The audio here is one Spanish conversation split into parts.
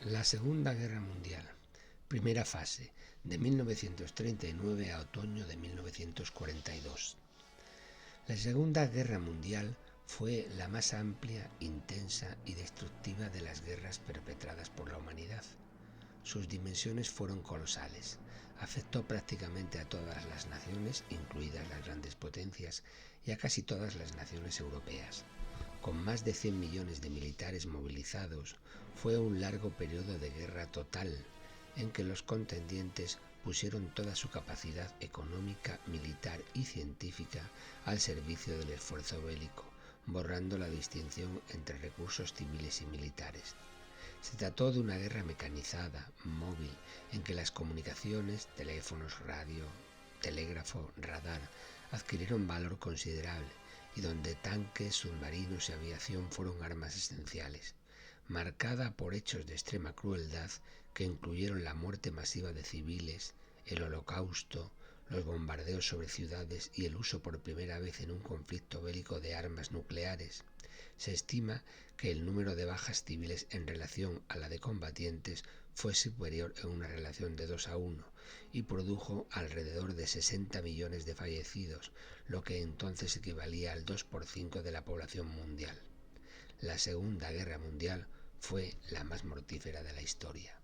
La Segunda Guerra Mundial. Primera fase, de 1939 a otoño de 1942. La Segunda Guerra Mundial fue la más amplia, intensa y destructiva de las guerras perpetradas por la humanidad. Sus dimensiones fueron colosales. Afectó prácticamente a todas las naciones, incluidas las grandes potencias, y a casi todas las naciones europeas. Con más de 100 millones de militares movilizados, fue un largo periodo de guerra total, en que los contendientes pusieron toda su capacidad económica, militar y científica al servicio del esfuerzo bélico, borrando la distinción entre recursos civiles y militares. Se trató de una guerra mecanizada, móvil, en que las comunicaciones, teléfonos, radio, telégrafo, radar, adquirieron valor considerable y donde tanques, submarinos y aviación fueron armas esenciales, marcada por hechos de extrema crueldad que incluyeron la muerte masiva de civiles, el holocausto, los bombardeos sobre ciudades y el uso por primera vez en un conflicto bélico de armas nucleares. Se estima que el número de bajas civiles en relación a la de combatientes fue superior en una relación de 2-1 y produjo alrededor de 60 millones de fallecidos, lo que entonces equivalía al 2% de la población mundial. La Segunda Guerra Mundial fue la más mortífera de la historia.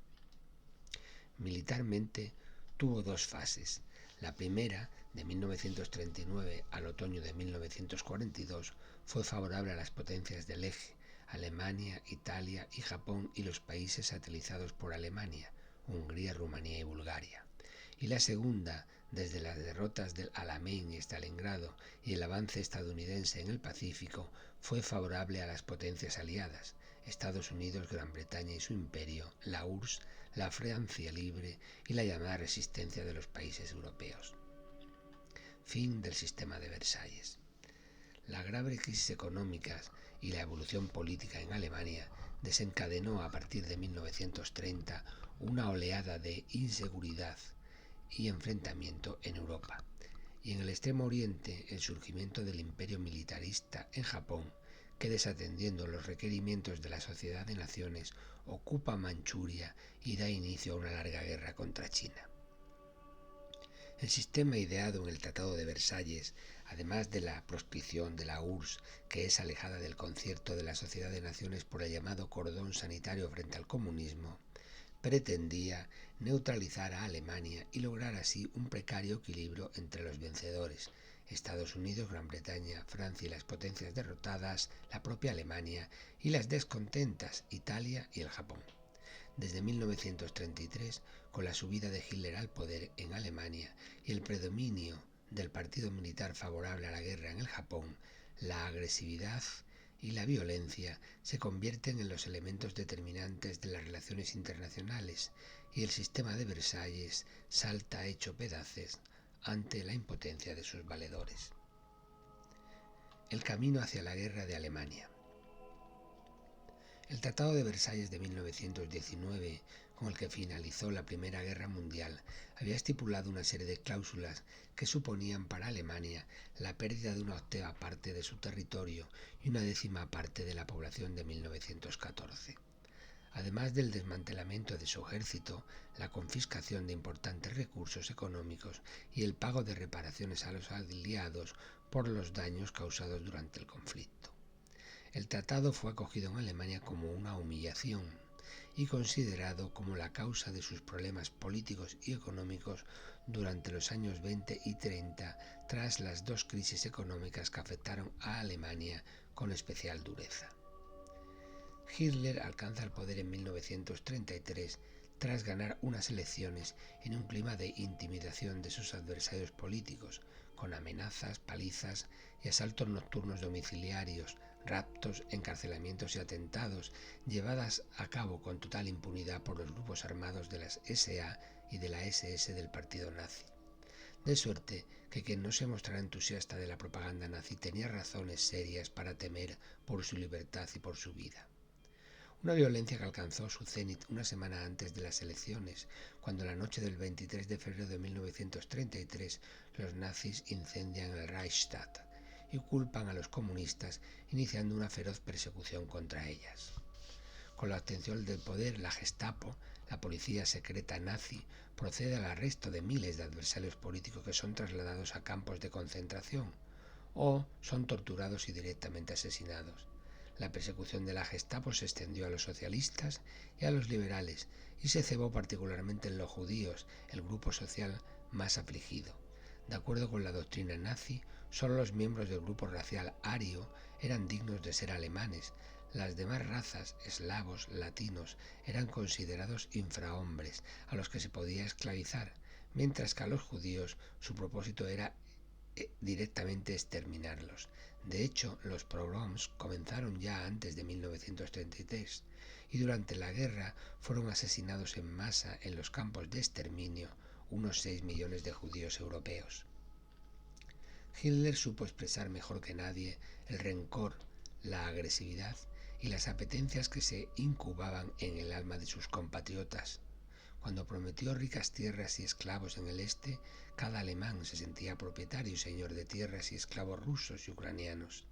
Militarmente tuvo dos fases. La primera, de 1939 al otoño de 1942, fue favorable a las potencias del eje, Alemania, Italia y Japón y los países satelizados por Alemania, Hungría, Rumanía y Bulgaria. Y la segunda, desde las derrotas del Alamein y Stalingrado y el avance estadounidense en el Pacífico, fue favorable a las potencias aliadas, Estados Unidos, Gran Bretaña y su imperio, la URSS, la Francia libre y la llamada resistencia de los países europeos. Fin del sistema de Versalles. La grave crisis económica y la evolución política en Alemania desencadenó a partir de 1930 una oleada de inseguridad y enfrentamiento en Europa, y en el Extremo Oriente el surgimiento del imperio militarista en Japón, que desatendiendo los requerimientos de la Sociedad de Naciones ocupa Manchuria y da inicio a una larga guerra contra China. El sistema ideado en el Tratado de Versalles, además de la proscripción de la URSS, que es alejada del concierto de la Sociedad de Naciones por el llamado cordón sanitario frente al comunismo, pretendía neutralizar a Alemania y lograr así un precario equilibrio entre los vencedores, Estados Unidos, Gran Bretaña, Francia y las potencias derrotadas, la propia Alemania, y las descontentas, Italia y el Japón. Desde 1933, con la subida de Hitler al poder en Alemania y el predominio del partido militar favorable a la guerra en el Japón, la agresividad y la violencia se convierten en los elementos determinantes de las relaciones internacionales y el sistema de Versalles salta hecho pedazos ante la impotencia de sus valedores. El camino hacia la guerra de Alemania. El Tratado de Versalles de 1919, con el que finalizó la Primera Guerra Mundial, había estipulado una serie de cláusulas que suponían para Alemania la pérdida de una octava parte de su territorio y una décima parte de la población de 1914. Además del desmantelamiento de su ejército, la confiscación de importantes recursos económicos y el pago de reparaciones a los aliados por los daños causados durante el conflicto. El tratado fue acogido en Alemania como una humillación y considerado como la causa de sus problemas políticos y económicos durante los años 20 y 30 tras las dos crisis económicas que afectaron a Alemania con especial dureza. Hitler alcanza el poder en 1933 tras ganar unas elecciones en un clima de intimidación de sus adversarios políticos, con amenazas, palizas y asaltos nocturnos domiciliarios, raptos, encarcelamientos y atentados llevadas a cabo con total impunidad por los grupos armados de las SA y de la SS del partido nazi. De suerte que quien no se mostrara entusiasta de la propaganda nazi tenía razones serias para temer por su libertad y por su vida. Una violencia que alcanzó su cenit una semana antes de las elecciones, cuando la noche del 23 de febrero de 1933 los nazis incendian el Reichstag y culpan a los comunistas, iniciando una feroz persecución contra ellas. Con la obtención del poder, la Gestapo, la policía secreta nazi, procede al arresto de miles de adversarios políticos que son trasladados a campos de concentración o son torturados y directamente asesinados. La persecución de la Gestapo se extendió a los socialistas y a los liberales y se cebó particularmente en los judíos, el grupo social más afligido. De acuerdo con la doctrina nazi, solo los miembros del grupo racial ario eran dignos de ser alemanes. Las demás razas, eslavos, latinos, eran considerados infrahombres a los que se podía esclavizar, mientras que a los judíos su propósito era directamente exterminarlos. De hecho, los pogroms comenzaron ya antes de 1933 y durante la guerra fueron asesinados en masa en los campos de exterminio unos 6 millones de judíos europeos. Hitler supo expresar mejor que nadie el rencor, la agresividad y las apetencias que se incubaban en el alma de sus compatriotas. Cuando prometió ricas tierras y esclavos en el este, cada alemán se sentía propietario y señor de tierras y esclavos rusos y ucranianos.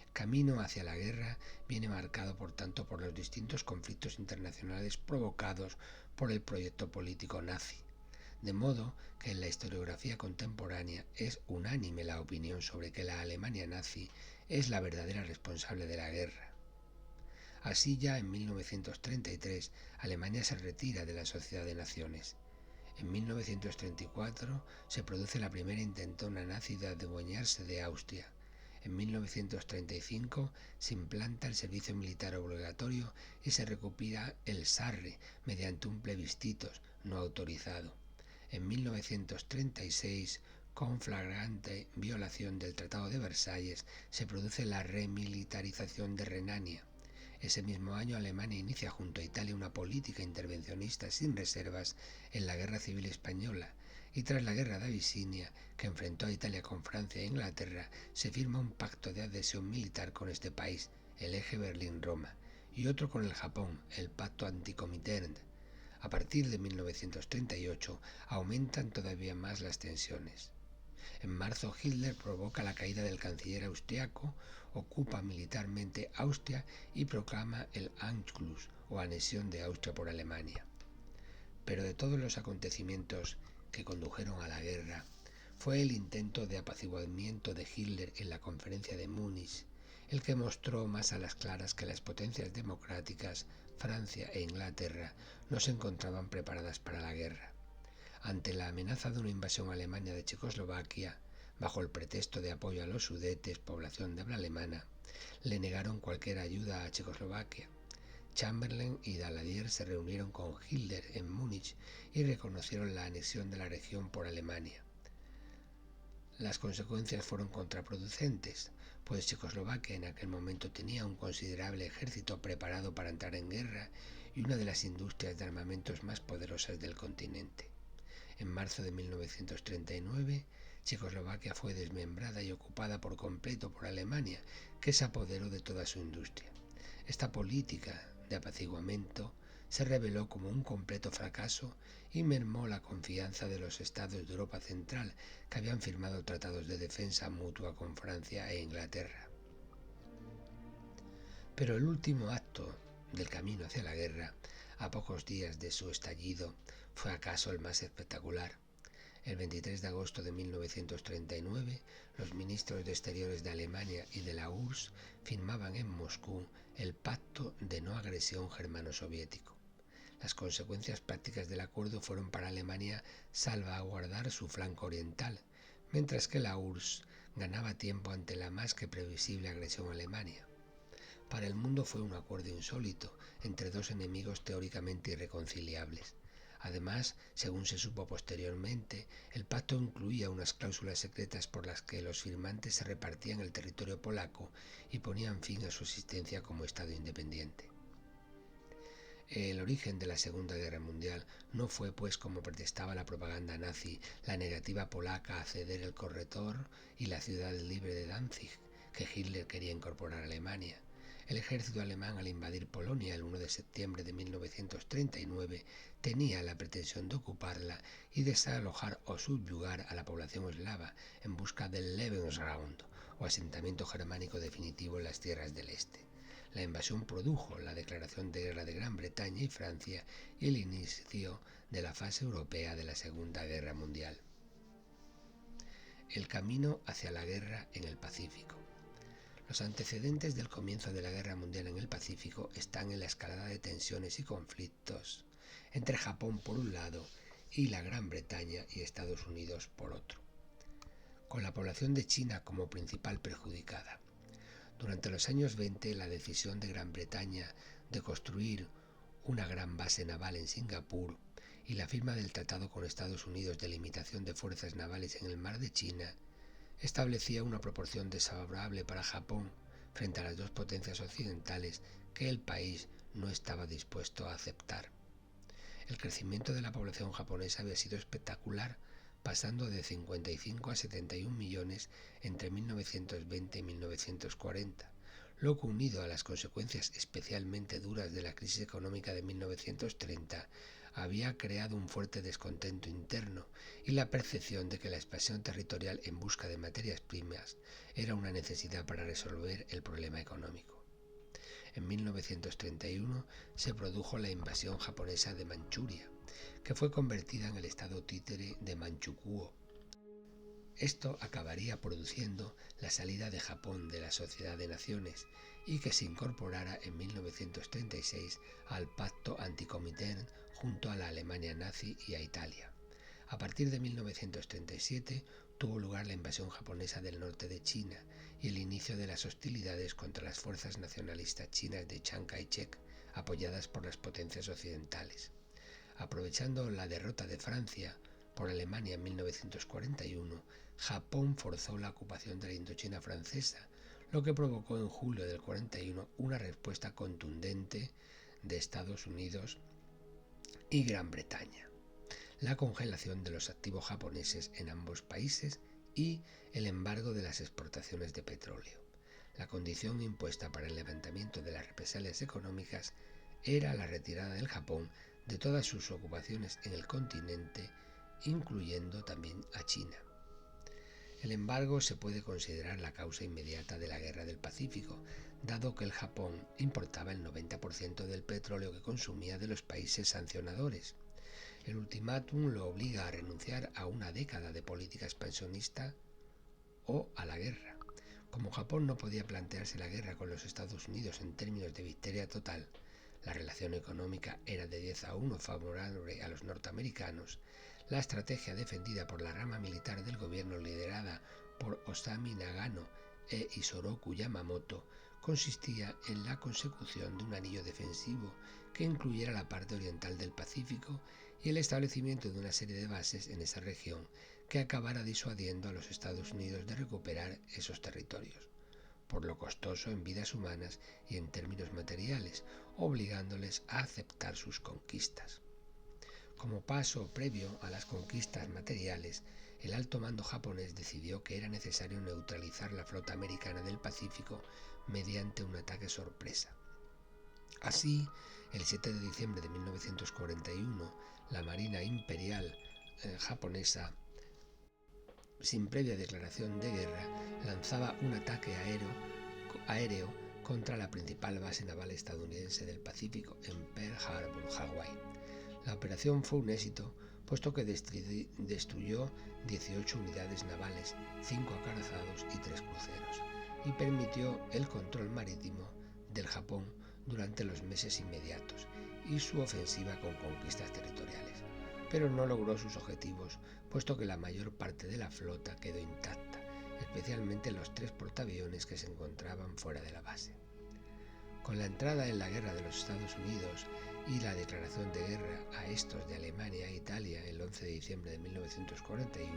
El camino hacia la guerra viene marcado, por tanto, por los distintos conflictos internacionales provocados por el proyecto político nazi. De modo que en la historiografía contemporánea es unánime la opinión sobre que la Alemania nazi es la verdadera responsable de la guerra. Así, ya en 1933, Alemania se retira de la Sociedad de Naciones. En 1934 se produce la primera intentona nazi de adueñarse de Austria. En 1935 se implanta el servicio militar obligatorio y se recupera el Sarre mediante un plebiscito no autorizado. En 1936, con flagrante violación del Tratado de Versalles, se produce la remilitarización de Renania. Ese mismo año Alemania inicia junto a Italia una política intervencionista sin reservas en la Guerra Civil Española y tras la Guerra de Abisinia, que enfrentó a Italia con Francia e Inglaterra, se firma un pacto de adhesión militar con este país, el eje Berlín-Roma, y otro con el Japón, el Pacto Anticomintern. A partir de 1938 aumentan todavía más las tensiones. En marzo Hitler provoca la caída del canciller austriaco, ocupa militarmente Austria y proclama el Anschluss o anexión de Austria por Alemania. Pero de todos los acontecimientos que condujeron a la guerra, fue el intento de apaciguamiento de Hitler en la conferencia de Múnich el que mostró más a las claras que las potencias democráticas, Francia e Inglaterra, no se encontraban preparadas para la guerra. Ante la amenaza de una invasión alemana de Checoslovaquia, bajo el pretexto de apoyo a los Sudetes, población de habla alemana, le negaron cualquier ayuda a Checoslovaquia. Chamberlain y Daladier se reunieron con Hitler en Múnich y reconocieron la anexión de la región por Alemania. Las consecuencias fueron contraproducentes, pues Checoslovaquia en aquel momento tenía un considerable ejército preparado para entrar en guerra y una de las industrias de armamentos más poderosas del continente. En marzo de 1939, Checoslovaquia fue desmembrada y ocupada por completo por Alemania, que se apoderó de toda su industria. Esta política de apaciguamiento se reveló como un completo fracaso y mermó la confianza de los estados de Europa Central que habían firmado tratados de defensa mutua con Francia e Inglaterra. Pero el último acto del camino hacia la guerra, a pocos días de su estallido, fue acaso el más espectacular. El 23 de agosto de 1939, los ministros de Exteriores de Alemania y de la URSS firmaban en Moscú el Pacto de No Agresión Germano-Soviético. Las consecuencias prácticas del acuerdo fueron para Alemania salvaguardar su flanco oriental, mientras que la URSS ganaba tiempo ante la más que previsible agresión a Alemania. Para el mundo fue un acuerdo insólito entre dos enemigos teóricamente irreconciliables. Además, según se supo posteriormente, el pacto incluía unas cláusulas secretas por las que los firmantes se repartían el territorio polaco y ponían fin a su existencia como Estado independiente. El origen de la Segunda Guerra Mundial no fue, pues, como protestaba la propaganda nazi, la negativa polaca a ceder el corredor y la ciudad libre de Danzig, que Hitler quería incorporar a Alemania. El ejército alemán, al invadir Polonia el 1 de septiembre de 1939, tenía la pretensión de ocuparla y desalojar o subyugar a la población eslava en busca del Lebensraum, o asentamiento germánico definitivo en las tierras del este. La invasión produjo la declaración de guerra de Gran Bretaña y Francia y el inicio de la fase europea de la Segunda Guerra Mundial. El camino hacia la guerra en el Pacífico. Los antecedentes del comienzo de la Guerra Mundial en el Pacífico están en la escalada de tensiones y conflictos entre Japón por un lado y la Gran Bretaña y Estados Unidos por otro, con la población de China como principal perjudicada. Durante los años 20, la decisión de Gran Bretaña de construir una gran base naval en Singapur y la firma del Tratado con Estados Unidos de limitación de fuerzas navales en el Mar de China establecía una proporción desfavorable para Japón frente a las dos potencias occidentales que el país no estaba dispuesto a aceptar. El crecimiento de la población japonesa había sido espectacular, pasando de 55 a 71 millones entre 1920 y 1940, lo que, unido a las consecuencias especialmente duras de la crisis económica de 1930, había creado un fuerte descontento interno y la percepción de que la expansión territorial en busca de materias primas era una necesidad para resolver el problema económico. En 1931 se produjo la invasión japonesa de Manchuria, que fue convertida en el estado títere de Manchukuo. Esto acabaría produciendo la salida de Japón de la Sociedad de Naciones y que se incorporara en 1936 al Pacto Antikomintern junto a la Alemania nazi y a Italia. A partir de 1937 tuvo lugar la invasión japonesa del norte de China y el inicio de las hostilidades contra las fuerzas nacionalistas chinas de Chiang Kai-shek, apoyadas por las potencias occidentales. Aprovechando la derrota de Francia por Alemania en 1941, Japón forzó la ocupación de la Indochina francesa, lo que provocó en julio del 41 una respuesta contundente de Estados Unidos y Gran Bretaña, la congelación de los activos japoneses en ambos países y el embargo de las exportaciones de petróleo. La condición impuesta para el levantamiento de las represalias económicas era la retirada del Japón de todas sus ocupaciones en el continente, incluyendo también a China. El embargo se puede considerar la causa inmediata de la Guerra del Pacífico, dado que el Japón importaba el 90% del petróleo que consumía de los países sancionadores. El ultimátum lo obliga a renunciar a una década de política expansionista o a la guerra. Como Japón no podía plantearse la guerra con los Estados Unidos en términos de victoria total, la relación económica era de 10-1 favorable a los norteamericanos, la estrategia defendida por la rama militar del gobierno liderada por Osamu Nagano e Isoroku Yamamoto consistía en la consecución de un anillo defensivo que incluyera la parte oriental del Pacífico y el establecimiento de una serie de bases en esa región que acabara disuadiendo a los Estados Unidos de recuperar esos territorios, por lo costoso en vidas humanas y en términos materiales, obligándoles a aceptar sus conquistas. Como paso previo a las conquistas materiales, el alto mando japonés decidió que era necesario neutralizar la flota americana del Pacífico mediante un ataque sorpresa. Así, el 7 de diciembre de 1941, la Marina Imperial japonesa, sin previa declaración de guerra, lanzaba un ataque aéreo contra la principal base naval estadounidense del Pacífico en Pearl Harbor, Hawái. La operación fue un éxito, puesto que destruyó 18 unidades navales, 5 acorazados y 3 cruceros, y permitió el control marítimo del Japón durante los meses inmediatos y su ofensiva con conquistas territoriales, pero no logró sus objetivos, puesto que la mayor parte de la flota quedó intacta, especialmente los 3 portaaviones que se encontraban fuera de la base. Con la entrada en la guerra de los Estados Unidos y la declaración de guerra a estos de Alemania e Italia el 11 de diciembre de 1941,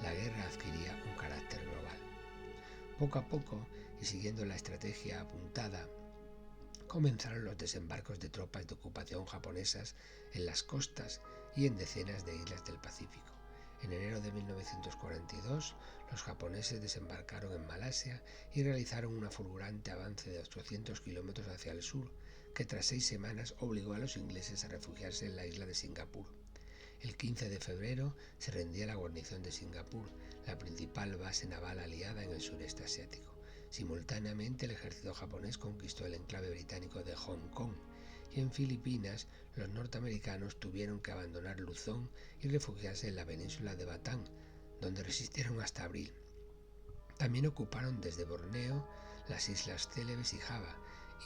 la guerra adquiría un carácter global. Poco a poco, y siguiendo la estrategia apuntada, comenzaron los desembarcos de tropas de ocupación japonesas en las costas y en decenas de islas del Pacífico. En enero de 1942, los japoneses desembarcaron en Malasia y realizaron un fulgurante avance de 800 kilómetros hacia el sur, que tras 6 semanas obligó a los ingleses a refugiarse en la isla de Singapur. El 15 de febrero se rendía la guarnición de Singapur, la principal base naval aliada en el sureste asiático. Simultáneamente, el ejército japonés conquistó el enclave británico de Hong Kong, y en Filipinas los norteamericanos tuvieron que abandonar Luzón y refugiarse en la península de Batán, donde resistieron hasta abril. También ocuparon desde Borneo, las Islas Célebes y Java,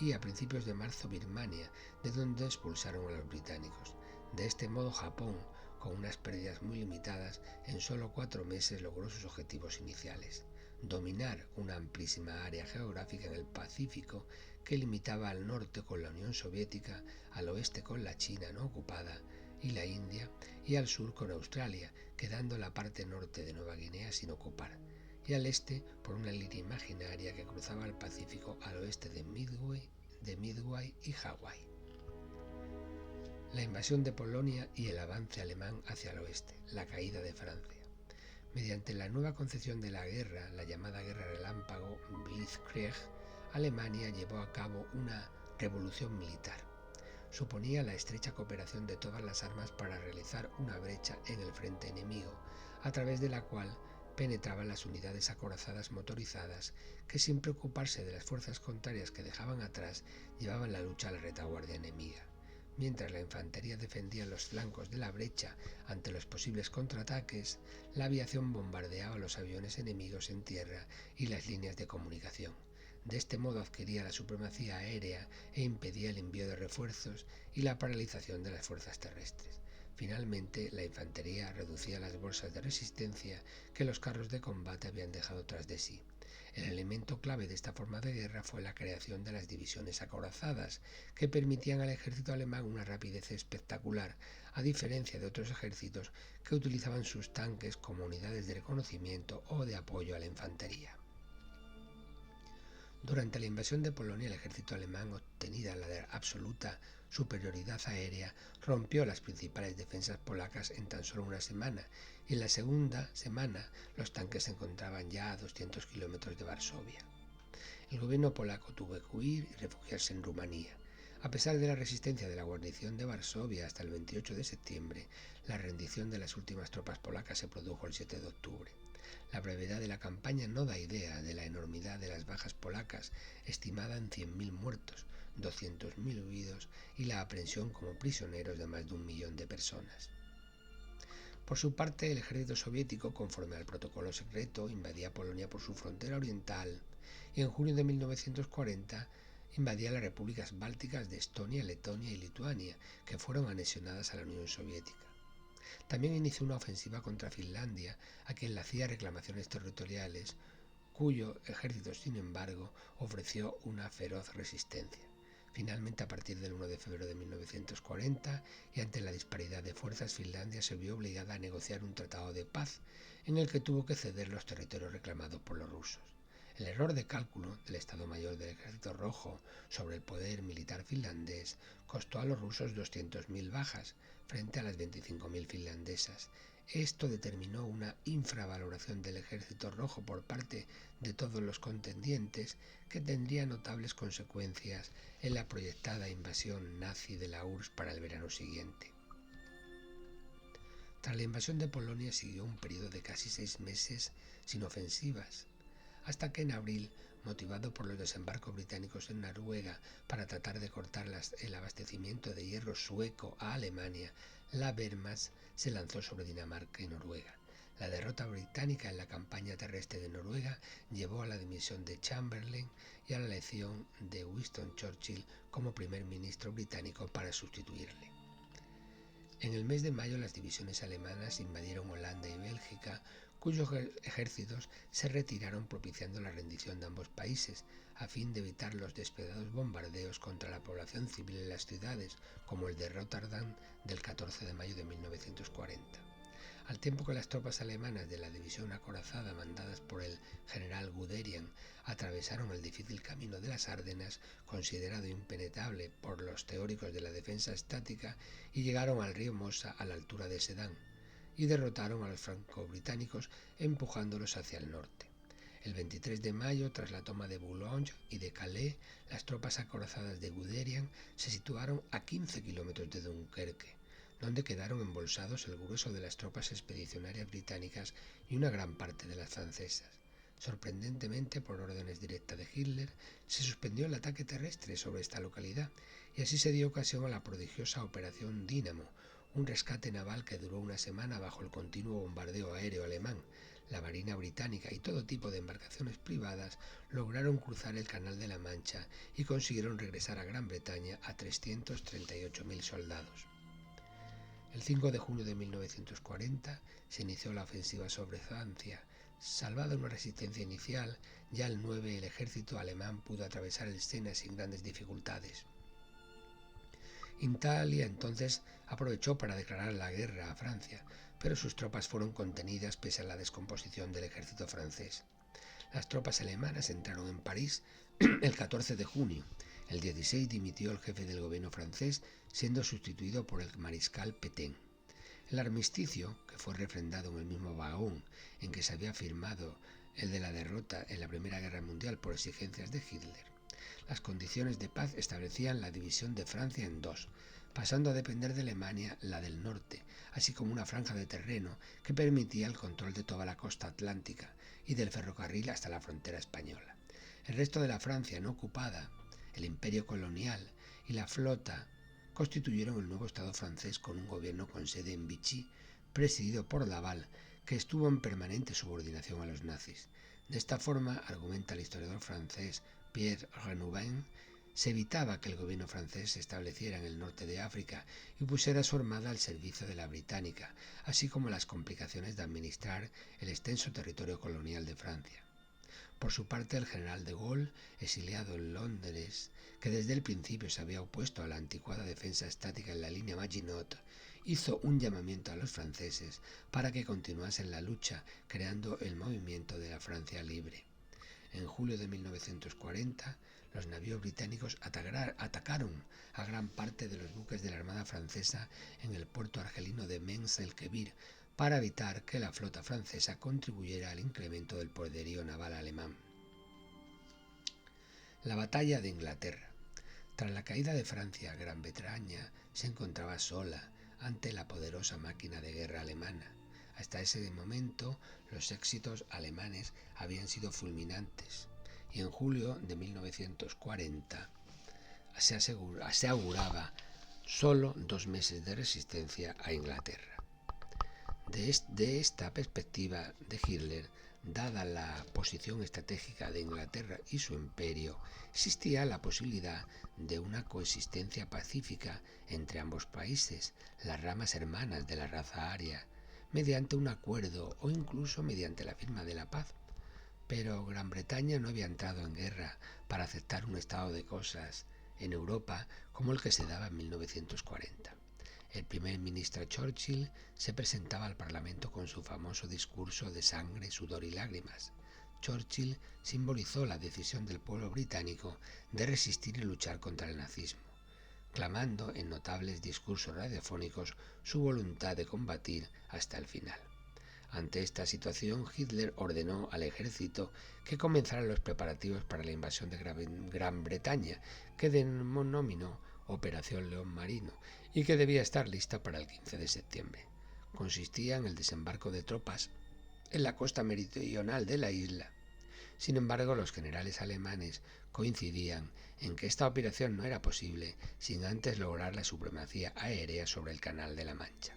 y a principios de marzo Birmania, de donde expulsaron a los británicos. De este modo, Japón, con unas pérdidas muy limitadas, en solo 4 meses logró sus objetivos iniciales: dominar una amplísima área geográfica en el Pacífico que limitaba al norte con la Unión Soviética, al oeste con la China no ocupada y la India, y al sur con Australia, quedando la parte norte de Nueva Guinea sin ocupar, y al este por una línea imaginaria que cruzaba el Pacífico al oeste de Midway y Hawái. La invasión de Polonia y el avance alemán hacia el oeste, la caída de Francia. Mediante la nueva concepción de la guerra, la llamada Guerra Relámpago, Blitzkrieg, Alemania llevó a cabo una revolución militar. Suponía la estrecha cooperación de todas las armas para realizar una brecha en el frente enemigo, a través de la cual penetraban las unidades acorazadas motorizadas que, sin preocuparse de las fuerzas contrarias que dejaban atrás, llevaban la lucha a la retaguardia enemiga. Mientras la infantería defendía los flancos de la brecha ante los posibles contraataques, la aviación bombardeaba los aviones enemigos en tierra y las líneas de comunicación. De este modo adquiría la supremacía aérea e impedía el envío de refuerzos y la paralización de las fuerzas terrestres. Finalmente, la infantería reducía las bolsas de resistencia que los carros de combate habían dejado tras de sí. El elemento clave de esta forma de guerra fue la creación de las divisiones acorazadas, que permitían al ejército alemán una rapidez espectacular, a diferencia de otros ejércitos que utilizaban sus tanques como unidades de reconocimiento o de apoyo a la infantería. Durante la invasión de Polonia, el ejército alemán, obtenida la absoluta superioridad aérea, rompió las principales defensas polacas en tan solo una semana, y en la segunda semana los tanques se encontraban ya a 200 kilómetros de Varsovia. El gobierno polaco tuvo que huir y refugiarse en Rumanía. A pesar de la resistencia de la guarnición de Varsovia hasta el 28 de septiembre, la rendición de las últimas tropas polacas se produjo el 7 de octubre. La brevedad de la campaña no da idea de la enormidad de las bajas polacas, estimada en 100.000 muertos, 200.000 huidos y la aprehensión como prisioneros de más de 1.000.000 de personas. Por su parte, el ejército soviético, conforme al protocolo secreto, invadía Polonia por su frontera oriental y en junio de 1940 invadía las repúblicas bálticas de Estonia, Letonia y Lituania, que fueron anexionadas a la Unión Soviética. También inició una ofensiva contra Finlandia, a quien le hacía reclamaciones territoriales, cuyo ejército, sin embargo, ofreció una feroz resistencia. Finalmente, a partir del 1 de febrero de 1940, y ante la disparidad de fuerzas, Finlandia se vio obligada a negociar un tratado de paz, en el que tuvo que ceder los territorios reclamados por los rusos. El error de cálculo del Estado Mayor del Ejército Rojo sobre el poder militar finlandés costó a los rusos 200.000 bajas frente a las 25.000 finlandesas. Esto determinó una infravaloración del Ejército Rojo por parte de todos los contendientes, que tendría notables consecuencias en la proyectada invasión nazi de la URSS para el verano siguiente. Tras la invasión de Polonia siguió un periodo de casi 6 meses sin ofensivas, hasta que en abril, motivado por los desembarcos británicos en Noruega para tratar de cortar el abastecimiento de hierro sueco a Alemania, la Wehrmacht se lanzó sobre Dinamarca y Noruega. La derrota británica en la campaña terrestre de Noruega llevó a la dimisión de Chamberlain y a la elección de Winston Churchill como primer ministro británico para sustituirle. En el mes de mayo, las divisiones alemanas invadieron Holanda y Bélgica, cuyos ejércitos se retiraron, propiciando la rendición de ambos países, a fin de evitar los despiadados bombardeos contra la población civil en las ciudades, como el de Rotterdam del 14 de mayo de 1940. Al tiempo que las tropas alemanas de la división acorazada mandadas por el general Guderian atravesaron el difícil camino de las Ardenas, considerado impenetrable por los teóricos de la defensa estática, y llegaron al río Mosa a la altura de Sedan, y derrotaron a los franco-británicos empujándolos hacia el norte. El 23 de mayo, tras la toma de Boulogne y de Calais, las tropas acorazadas de Guderian se situaron a 15 kilómetros de Dunkerque, donde quedaron embolsados el grueso de las tropas expedicionarias británicas y una gran parte de las francesas. Sorprendentemente, por órdenes directas de Hitler, se suspendió el ataque terrestre sobre esta localidad y así se dio ocasión a la prodigiosa Operación Dínamo, un rescate naval que duró una semana bajo el continuo bombardeo aéreo alemán. La Marina británica y todo tipo de embarcaciones privadas lograron cruzar el Canal de la Mancha y consiguieron regresar a Gran Bretaña a 338.000 soldados. El 5 de junio de 1940 se inició la ofensiva sobre Francia. Salvada una resistencia inicial, ya el 9 el ejército alemán pudo atravesar el Sena sin grandes dificultades. Italia entonces aprovechó para declarar la guerra a Francia, pero sus tropas fueron contenidas pese a la descomposición del ejército francés. Las tropas alemanas entraron en París el 14 de junio. El 16 dimitió el jefe del gobierno francés, siendo sustituido por el mariscal Pétain. El armisticio, que fue refrendado en el mismo vagón en que se había firmado el de la derrota en la Primera Guerra Mundial por exigencias de Hitler. Las condiciones de paz establecían la división de Francia en dos, pasando a depender de Alemania la del norte, así como una franja de terreno que permitía el control de toda la costa atlántica y del ferrocarril hasta la frontera española. El resto de la Francia no ocupada, el imperio colonial y la flota constituyeron el nuevo Estado francés con un gobierno con sede en Vichy, presidido por Laval, que estuvo en permanente subordinación a los nazis. De esta forma, argumenta el historiador francés Pierre Renouvin, se evitaba que el gobierno francés se estableciera en el norte de África y pusiera su armada al servicio de la británica, así como las complicaciones de administrar el extenso territorio colonial de Francia. Por su parte, el general de Gaulle, exiliado en Londres, que desde el principio se había opuesto a la anticuada defensa estática en la línea Maginot, hizo un llamamiento a los franceses para que continuasen la lucha, creando el movimiento de la Francia libre. En julio de 1940, los navíos británicos atacaron a gran parte de los buques de la Armada francesa en el puerto argelino de Mens-el-Kebir para evitar que la flota francesa contribuyera al incremento del poderío naval alemán. La batalla de Inglaterra. Tras la caída de Francia, Gran Bretaña se encontraba sola ante la poderosa máquina de guerra alemana. Hasta ese momento, los éxitos alemanes habían sido fulminantes, y en julio de 1940 se auguraba solo 2 meses de resistencia a Inglaterra. De esta perspectiva de Hitler, dada la posición estratégica de Inglaterra y su imperio, existía la posibilidad de una coexistencia pacífica entre ambos países, las ramas hermanas de la raza aria, mediante un acuerdo o incluso mediante la firma de la paz. Pero Gran Bretaña no había entrado en guerra para aceptar un estado de cosas en Europa como el que se daba en 1940. El primer ministro Churchill se presentaba al Parlamento con su famoso discurso de sangre, sudor y lágrimas. Churchill simbolizó la decisión del pueblo británico de resistir y luchar contra el nazismo, clamando en notables discursos radiofónicos su voluntad de combatir hasta el final. Ante esta situación, Hitler ordenó al ejército que comenzaran los preparativos para la invasión de Gran Bretaña, que denominó Operación León Marino, y que debía estar lista para el 15 de septiembre. Consistía en el desembarco de tropas en la costa meridional de la isla. Sin embargo, los generales alemanes coincidían en que esta operación no era posible sin antes lograr la supremacía aérea sobre el Canal de la Mancha.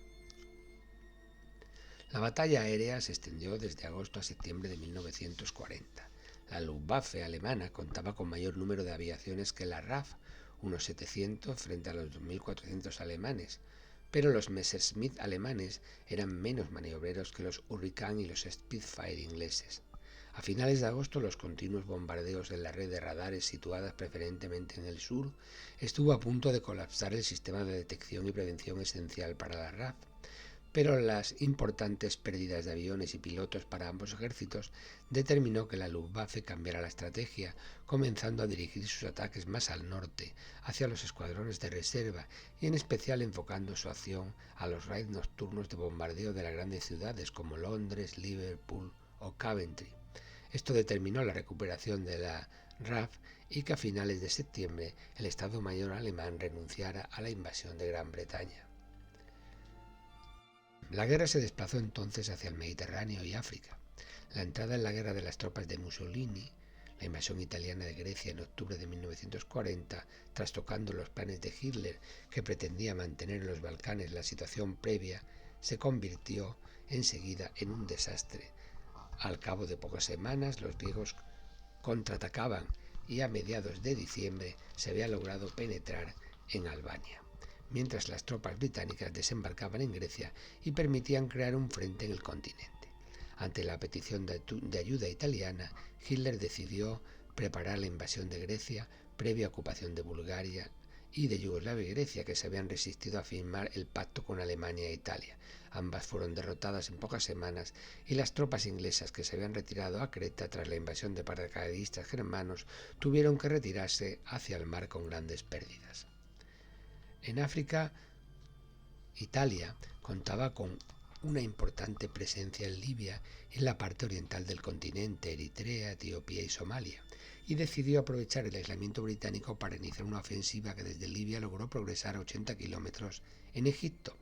La batalla aérea se extendió desde agosto a septiembre de 1940. La Luftwaffe alemana contaba con mayor número de aviaciones que la RAF, unos 700 frente a los 2.400 alemanes, pero los Messerschmitt alemanes eran menos maniobreros que los Hurricane y los Spitfire ingleses. A finales de agosto, los continuos bombardeos en la red de radares situadas preferentemente en el sur estuvo a punto de colapsar el sistema de detección y prevención esencial para la RAF, pero las importantes pérdidas de aviones y pilotos para ambos ejércitos determinó que la Luftwaffe cambiara la estrategia, comenzando a dirigir sus ataques más al norte, hacia los escuadrones de reserva y en especial enfocando su acción a los raids nocturnos de bombardeo de las grandes ciudades como Londres, Liverpool o Coventry. Esto determinó la recuperación de la RAF y que a finales de septiembre el Estado Mayor alemán renunciara a la invasión de Gran Bretaña. La guerra se desplazó entonces hacia el Mediterráneo y África. La entrada en la guerra de las tropas de Mussolini, la invasión italiana de Grecia en octubre de 1940, trastocando los planes de Hitler, que pretendía mantener en los Balcanes la situación previa, se convirtió enseguida en un desastre. Al cabo de pocas semanas, los griegos contraatacaban y a mediados de diciembre se había logrado penetrar en Albania, mientras las tropas británicas desembarcaban en Grecia y permitían crear un frente en el continente. Ante la petición de ayuda italiana, Hitler decidió preparar la invasión de Grecia, previa ocupación de Bulgaria y de Yugoslavia y Grecia, que se habían resistido a firmar el pacto con Alemania e Italia. Ambas fueron derrotadas en pocas semanas y las tropas inglesas que se habían retirado a Creta tras la invasión de paracaidistas germanos tuvieron que retirarse hacia el mar con grandes pérdidas. En África, Italia contaba con una importante presencia en Libia y en la parte oriental del continente, Eritrea, Etiopía y Somalia, y decidió aprovechar el aislamiento británico para iniciar una ofensiva que desde Libia logró progresar a 80 kilómetros en Egipto,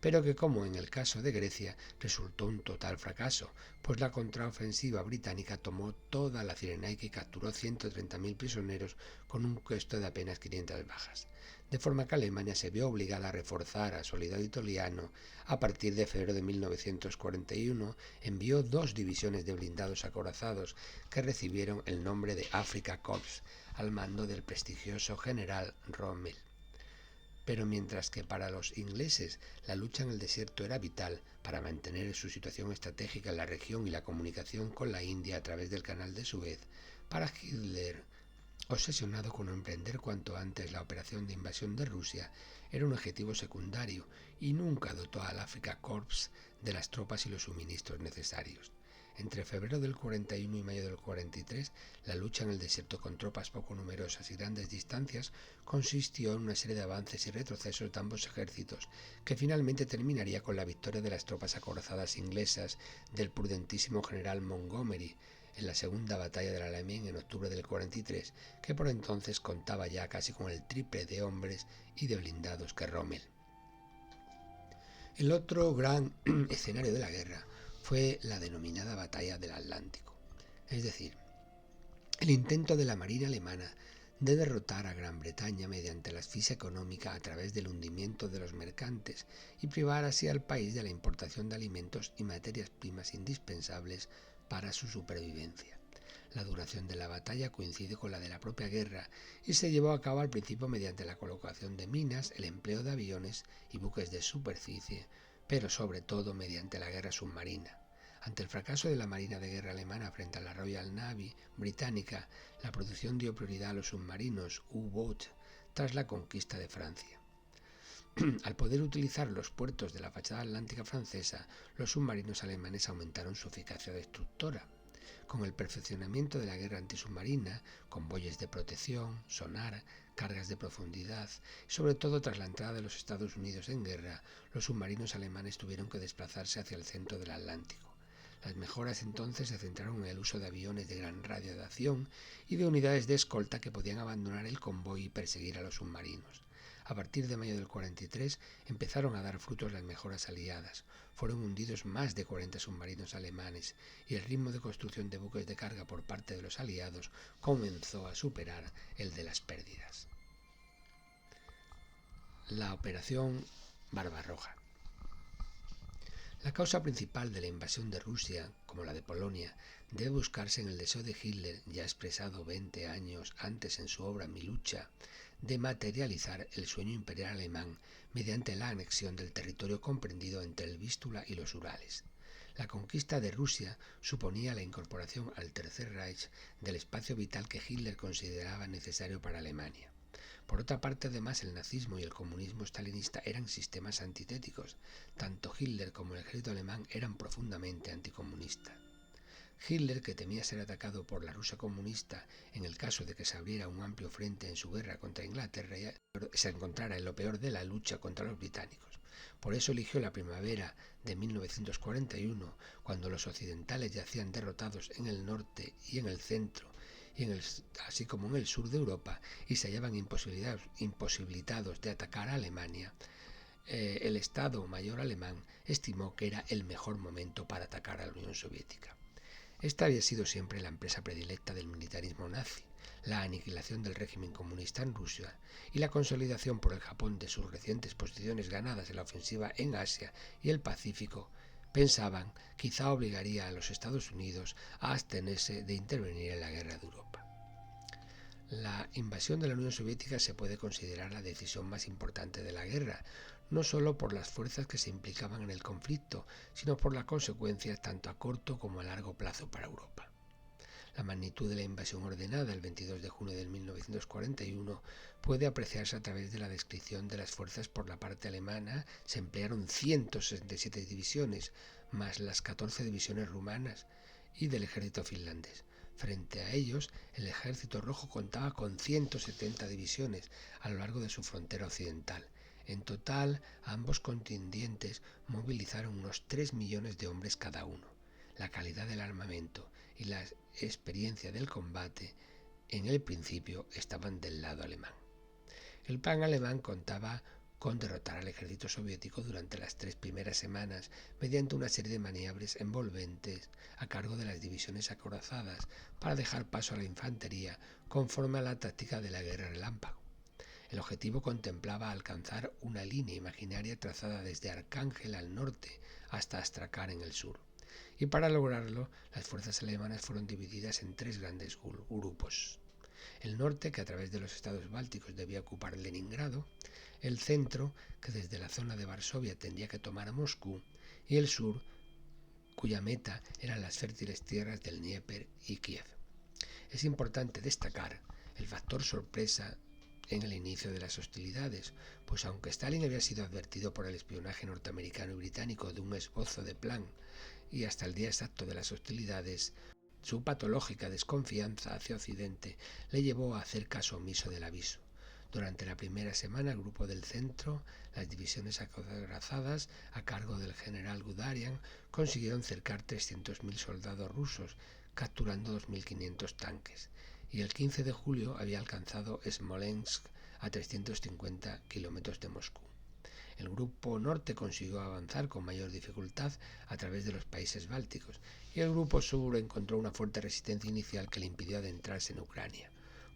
pero que, como en el caso de Grecia, resultó un total fracaso, pues la contraofensiva británica tomó toda la Cirenaica y capturó 130.000 prisioneros con un costo de apenas 500 bajas, de forma que Alemania se vio obligada a reforzar a su aliado italiano. A partir de febrero de 1941 envió 2 divisiones de blindados acorazados que recibieron el nombre de Afrika Korps al mando del prestigioso general Rommel. Pero mientras que para los ingleses la lucha en el desierto era vital para mantener su situación estratégica en la región y la comunicación con la India a través del canal de Suez, para Hitler, obsesionado con emprender cuanto antes la operación de invasión de Rusia, era un objetivo secundario y nunca dotó al Afrika Korps de las tropas y los suministros necesarios. Entre febrero del 41 y mayo del 43, la lucha en el desierto con tropas poco numerosas y grandes distancias consistió en una serie de avances y retrocesos de ambos ejércitos, que finalmente terminaría con la victoria de las tropas acorazadas inglesas del prudentísimo general Montgomery en la segunda batalla del Alamein en octubre del 43, que por entonces contaba ya casi con el triple de hombres y de blindados que Rommel. El otro gran escenario de la guerra fue la denominada Batalla del Atlántico, es decir, el intento de la marina alemana de derrotar a Gran Bretaña mediante la asfixia económica a través del hundimiento de los mercantes y privar así al país de la importación de alimentos y materias primas indispensables para su supervivencia. La duración de la batalla coincide con la de la propia guerra y se llevó a cabo al principio mediante la colocación de minas, el empleo de aviones y buques de superficie, pero sobre todo mediante la guerra submarina. Ante el fracaso de la Marina de Guerra alemana frente a la Royal Navy británica, la producción dio prioridad a los submarinos U-Boot tras la conquista de Francia. Al poder utilizar los puertos de la fachada atlántica francesa, los submarinos alemanes aumentaron su eficacia destructora. Con el perfeccionamiento de la guerra antisubmarina, convoyes de protección, sonar, cargas de profundidad y sobre todo tras la entrada de los Estados Unidos en guerra, los submarinos alemanes tuvieron que desplazarse hacia el centro del Atlántico. Las mejoras entonces se centraron en el uso de aviones de gran radio de acción y de unidades de escolta que podían abandonar el convoy y perseguir a los submarinos. A partir de mayo del 43 empezaron a dar frutos las mejoras aliadas. Fueron hundidos más de 40 submarinos alemanes y el ritmo de construcción de buques de carga por parte de los aliados comenzó a superar el de las pérdidas. La Operación Barbarroja. La causa principal de la invasión de Rusia, como la de Polonia, debe buscarse en el deseo de Hitler, ya expresado 20 años antes en su obra Mi lucha, de materializar el sueño imperial alemán mediante la anexión del territorio comprendido entre el Vístula y los Urales. La conquista de Rusia suponía la incorporación al Tercer Reich del espacio vital que Hitler consideraba necesario para Alemania. Por otra parte, además, el nazismo y el comunismo stalinista eran sistemas antitéticos. Tanto Hitler como el ejército alemán eran profundamente anticomunistas. Hitler, que temía ser atacado por la Rusia comunista en el caso de que se abriera un amplio frente en su guerra contra Inglaterra, se encontrara en lo peor de la lucha contra los británicos. Por eso eligió la primavera de 1941, cuando los occidentales yacían derrotados en el norte y en el centro, así como en el sur de Europa, y se hallaban imposibilitados de atacar a Alemania. El Estado Mayor alemán estimó que era el mejor momento para atacar a la Unión Soviética. Esta había sido siempre la empresa predilecta del militarismo nazi, la aniquilación del régimen comunista en Rusia y la consolidación por el Japón de sus recientes posiciones ganadas en la ofensiva en Asia y el Pacífico. Pensaban, quizá obligaría a los Estados Unidos a abstenerse de intervenir en la guerra de Europa. La invasión de la Unión Soviética se puede considerar la decisión más importante de la guerra, no solo por las fuerzas que se implicaban en el conflicto, sino por las consecuencias tanto a corto como a largo plazo para Europa. La magnitud de la invasión ordenada el 22 de junio de 1941 puede apreciarse a través de la descripción de las fuerzas. Por la parte alemana se emplearon 167 divisiones, más las 14 divisiones rumanas y del ejército finlandés. Frente a ellos, el ejército rojo contaba con 170 divisiones a lo largo de su frontera occidental. En total, ambos contingentes movilizaron unos 3 millones de hombres cada uno. La calidad del armamento y la experiencia del combate en el principio estaban del lado alemán. El plan alemán contaba con derrotar al ejército soviético durante las 3 primeras semanas mediante una serie de maniobras envolventes a cargo de las divisiones acorazadas para dejar paso a la infantería conforme a la táctica de la guerra relámpago. El objetivo contemplaba alcanzar una línea imaginaria trazada desde Arcángel al norte hasta Astrakhan en el sur. Y para lograrlo, las fuerzas alemanas fueron divididas en 3 grandes grupos. El norte, que a través de los estados bálticos debía ocupar Leningrado, el centro, que desde la zona de Varsovia tendría que tomar Moscú, y el sur, cuya meta eran las fértiles tierras del Dnieper y Kiev. Es importante destacar el factor sorpresa en el inicio de las hostilidades, pues aunque Stalin había sido advertido por el espionaje norteamericano y británico de un esbozo de plan y hasta el día exacto de las hostilidades, su patológica desconfianza hacia Occidente le llevó a hacer caso omiso del aviso. Durante la primera semana, el grupo del centro, las divisiones acorazadas a cargo del general Guderian, consiguieron cercar 300.000 soldados rusos, capturando 2.500 tanques, y el 15 de julio había alcanzado Smolensk a 350 kilómetros de Moscú. El grupo norte consiguió avanzar con mayor dificultad a través de los países bálticos y el grupo sur encontró una fuerte resistencia inicial que le impidió adentrarse en Ucrania,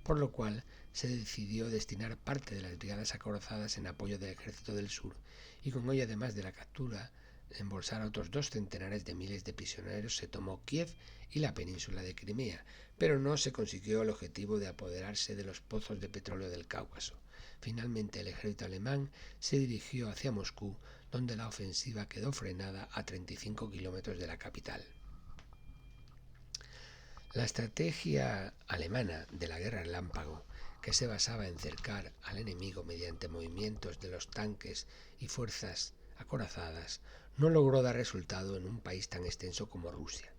por lo cual se decidió destinar parte de las brigadas acorazadas en apoyo del ejército del sur y con ello, además de la captura, embolsar a otros 2 centenares de miles de prisioneros. Se tomó Kiev y la península de Crimea, pero no se consiguió el objetivo de apoderarse de los pozos de petróleo del Cáucaso. Finalmente el ejército alemán se dirigió hacia Moscú, donde la ofensiva quedó frenada a 35 kilómetros de la capital. La estrategia alemana de la guerra relámpago, que se basaba en cercar al enemigo mediante movimientos de los tanques y fuerzas acorazadas, no logró dar resultado en un país tan extenso como Rusia.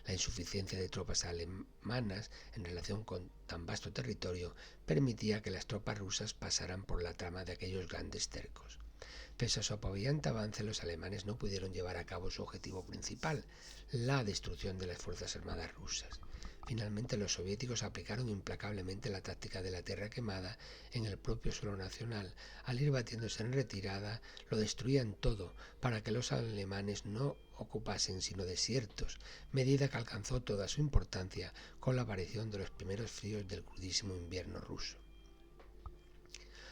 La insuficiencia de tropas alemanas en relación con tan vasto territorio permitía que las tropas rusas pasaran por la trama de aquellos grandes cercos. Pese a su apabullante avance, los alemanes no pudieron llevar a cabo su objetivo principal, la destrucción de las fuerzas armadas rusas. Finalmente, los soviéticos aplicaron implacablemente la táctica de la tierra quemada en el propio suelo nacional. Al ir batiéndose en retirada, lo destruían todo para que los alemanes no ocupasen sino desiertos, medida que alcanzó toda su importancia con la aparición de los primeros fríos del crudísimo invierno ruso.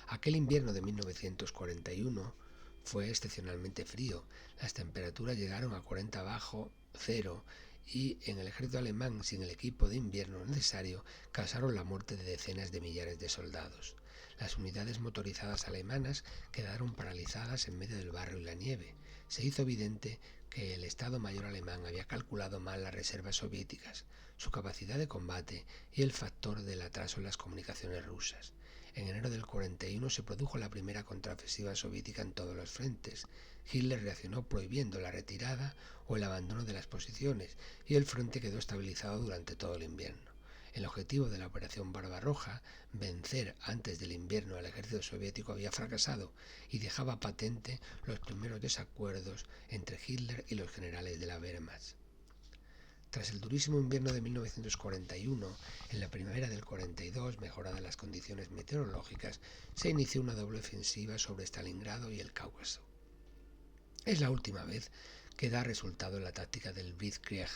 Aquel invierno de 1941 fue excepcionalmente frío. Las temperaturas llegaron a 40 bajo cero y en el ejército alemán, sin el equipo de invierno necesario, causaron la muerte de decenas de millares de soldados. Las unidades motorizadas alemanas quedaron paralizadas en medio del barro y la nieve. Se hizo evidente que el Estado Mayor alemán había calculado mal las reservas soviéticas, su capacidad de combate y el factor del atraso en las comunicaciones rusas. En enero del 41 se produjo la primera contraofensiva soviética en todos los frentes. Hitler reaccionó prohibiendo la retirada o el abandono de las posiciones y el frente quedó estabilizado durante todo el invierno. El objetivo de la Operación Barbarroja, vencer antes del invierno al ejército soviético, había fracasado y dejaba patente los primeros desacuerdos entre Hitler y los generales de la Wehrmacht. Tras el durísimo invierno de 1941, en la primavera del 42, mejoradas las condiciones meteorológicas, se inició una doble ofensiva sobre Stalingrado y el Cáucaso. Es la última vez que da resultado la táctica del Blitzkrieg,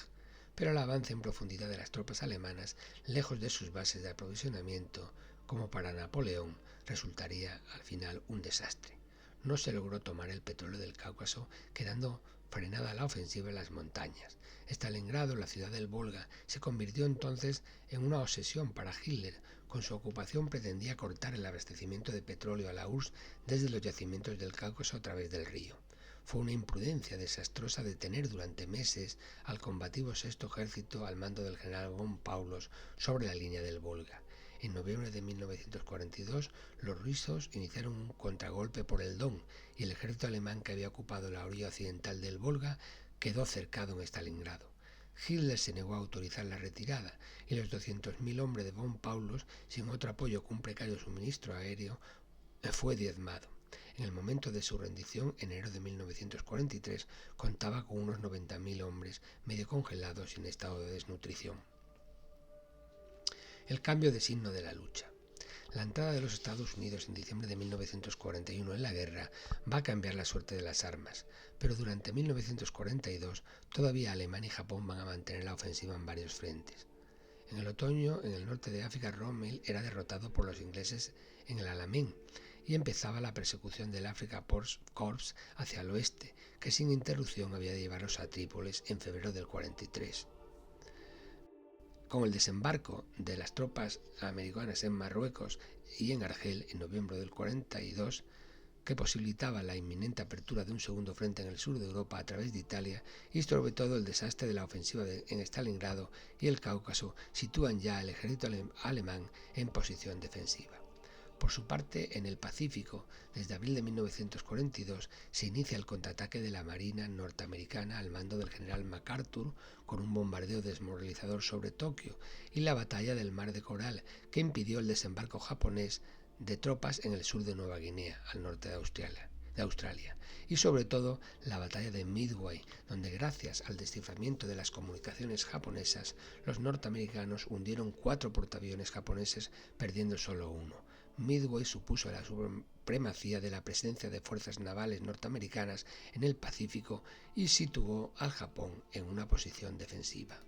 pero el avance en profundidad de las tropas alemanas, lejos de sus bases de aprovisionamiento, como para Napoleón, resultaría al final un desastre. No se logró tomar el petróleo del Cáucaso, quedando frenada la ofensiva en las montañas. Stalingrado, la ciudad del Volga, se convirtió entonces en una obsesión para Hitler. Con su ocupación pretendía cortar el abastecimiento de petróleo a la URSS desde los yacimientos del Cáucaso a través del río. Fue una imprudencia desastrosa detener durante meses al combativo Sexto Ejército al mando del general von Paulos sobre la línea del Volga. En noviembre de 1942, los rusos iniciaron un contragolpe por el Don y el ejército alemán que había ocupado la orilla occidental del Volga quedó cercado en Stalingrado. Hitler se negó a autorizar la retirada y los 200.000 hombres de von Paulos, sin otro apoyo que un precario suministro aéreo, fue diezmado. En el momento de su rendición, en enero de 1943, contaba con unos 90.000 hombres medio congelados y en estado de desnutrición. El cambio de signo de la lucha. La entrada de los Estados Unidos en diciembre de 1941 en la guerra va a cambiar la suerte de las armas, pero durante 1942 todavía Alemania y Japón van a mantener la ofensiva en varios frentes. En el otoño, en el norte de África, Rommel era derrotado por los ingleses en el Alamein y empezaba la persecución del Afrika Korps hacia el oeste, que sin interrupción había de llevarlos a Trípolis en febrero del 43. Con el desembarco de las tropas americanas en Marruecos y en Argel en noviembre del 42, que posibilitaba la inminente apertura de un segundo frente en el sur de Europa a través de Italia, y sobre todo el desastre de la ofensiva en Stalingrado y el Cáucaso, sitúan ya al ejército alemán en posición defensiva. Por su parte, en el Pacífico, desde abril de 1942, se inicia el contraataque de la Marina norteamericana al mando del general MacArthur con un bombardeo desmoralizador sobre Tokio y la batalla del Mar de Coral, que impidió el desembarco japonés de tropas en el sur de Nueva Guinea, al norte de Australia, y sobre todo la batalla de Midway, donde gracias al desciframiento de las comunicaciones japonesas, los norteamericanos hundieron 4 portaaviones japoneses, perdiendo solo uno. Midway supuso la supremacía de la presencia de fuerzas navales norteamericanas en el Pacífico y situó al Japón en una posición defensiva.